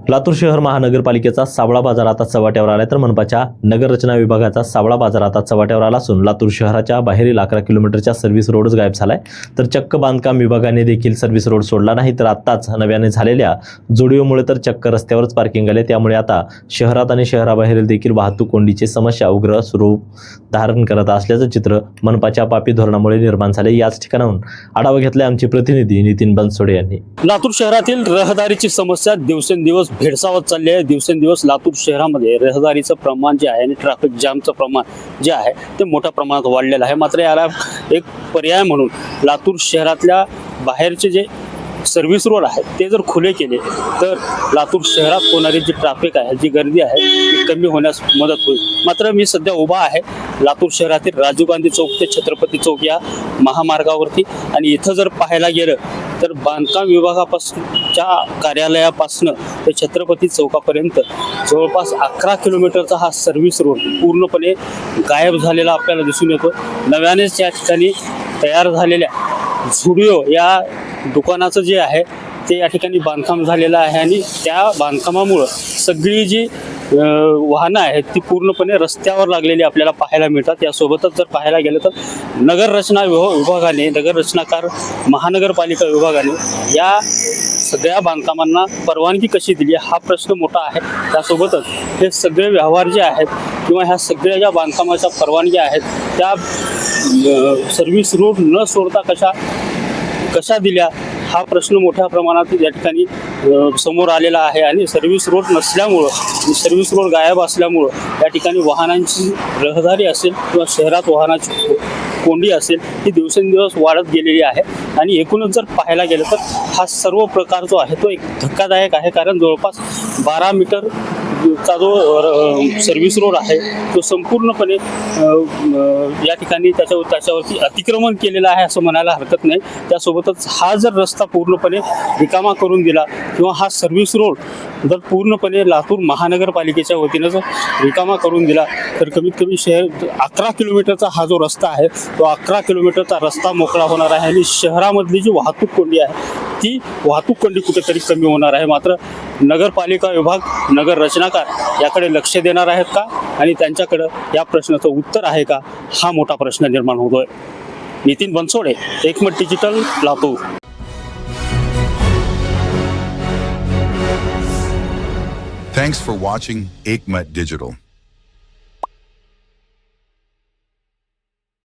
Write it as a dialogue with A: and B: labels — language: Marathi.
A: लातूर शहर महानगरपालिकेचा सावळा बाजार आता चव्हाट्यावर आलाय, तर मनपाच्या नगररचना विभागाचा सावळा बाजार आता चव्हाट्यावर आला असून लातूर शहराच्या बाहेरील 11 किलोमीटरच्या सर्व्हिस रोडच गायब झालाय. तर चक्क बांधकाम विभागाने देखील सर्व्हिस रोड सोडला नाही, तर आत्ताच नव्याने झालेल्या जोडीमुळे तर चक्क रस्त्यावरच पार्किंग आले. त्यामुळे आता शहरात आणि शहराबाहेरील देखील वाहतूक कोंडीची समस्या उग्र स्वरूप धारण करत असल्याचं चित्र मनपाच्या पापी धोरणामुळे निर्माण झाले. याच ठिकाणाहून आढावा घेतलाय आमचे प्रतिनिधी नितीन बनसोडे यांनी.
B: लातूर शहरातील रहदारीची समस्या दिवसेंदिवस भेडसावत चालली आहे. दिवसेंदिवस लातूर शहरामध्ये रहदारीचं प्रमाण जे आहे आणि ट्रॅफिक जामचं प्रमाण जे आहे ते मोठ्या प्रमाणात वाढलेलं आहे. मात्र याला एक पर्याय म्हणून लातूर शहरातल्या बाहेरचे जे सर्व्हिस रोड आहेत ते जर खुले केले तर लातूर शहरात होणारी जी ट्रॅफिक आहे, जी गर्दी आहे ती कमी होण्यास मदत होईल. मात्र मी सध्या उभा आहे लातूर शहरातील राजीव गांधी चौक ते छत्रपती चौक या महामार्गावरती, आणि इथं जर पाहायला गेलं तर बांधकाम विभागापासूनच्या कार्यालयापासून ते छत्रपती चौकापर्यंत जवळपास 11 किलोमीटरचा हा सर्व्हिस रोड पूर्णपणे गायब झालेला आपल्याला दिसून येतो. नव्यानेच या ठिकाणी तयार झालेल्या झुडिओ या दुकानाचं जे आहे ते या ठिकाणी बांधकाम झालेलं आहे, आणि त्या बांधकामामुळं सगळी जी वाहनं आहेत ती पूर्णपणे रस्त्यावर लागलेली आपल्याला पाहायला मिळतात. यासोबतच जर पाहायला गेलं तर नगररचना विभागाने, नगररचनाकार महानगरपालिका विभागाने या सगळ्या बांधकामांना परवानगी कशी दिली हा प्रश्न मोठा आहे. त्यासोबतच हे सगळे व्यवहार जे आहेत किंवा ह्या सगळ्या ज्या बांधकामाच्या परवानग्या आहेत त्या सर्व्हिस रोड न सोडता कशा दिल्या हा प्रश्न मोठ्या प्रमाणात या ठिकाणी समोर आलेला आहे. आणि सर्व्हिस रोड नसल्यामुळं, सर्व्हिस रोड गायब असल्यामुळं या ठिकाणी वाहनांची रहदारी असेल किंवा शहरात वाहनाची कोंडी असेल ही दिवसेंदिवस वाढत गेलेली आहे. आणि एकूणच जर पाहायला गेलं तर हा सर्व प्रकार जो आहे तो एक धक्कादायक आहे, कारण जवळपास 12 मीटरचा जो सर्व्हिस रोड आहे तो संपूर्णपणे या ठिकाणी त्याच्यावरती अतिक्रमण केलेलं आहे असं म्हणायला हरकत नाही. त्यासोबतच हा जर रस्ता पूर्णपणे रिकामा करून दिला किंवा हा सर्व्हिस रोड जर पूर्णपणे लातूर महानगरपालिकेच्या वतीनं जर रिकामा करून दिला तर कमीत कमी शहर 11 किलोमीटरचा हा जो रस्ता आहे तो 11 किलोमीटरचा रस्ता मोकळा होणार आहे, आणि शहरामधली जी वाहतूक कोंडी आहे ती वाहतूक कोंडी कुठेतरी कमी होणार आहे. मात्र नगरपालिका विभाग, नगर रचनाकार याकडे लक्ष देणार आहेत का, आणि त्यांच्याकडं या प्रश्नाचं उत्तर आहे का, हा मोठा प्रश्न निर्माण होतोय. नितीन बनसोडे, एकमत digital, Latur.
C: Thanks for watching Ekmat Digital.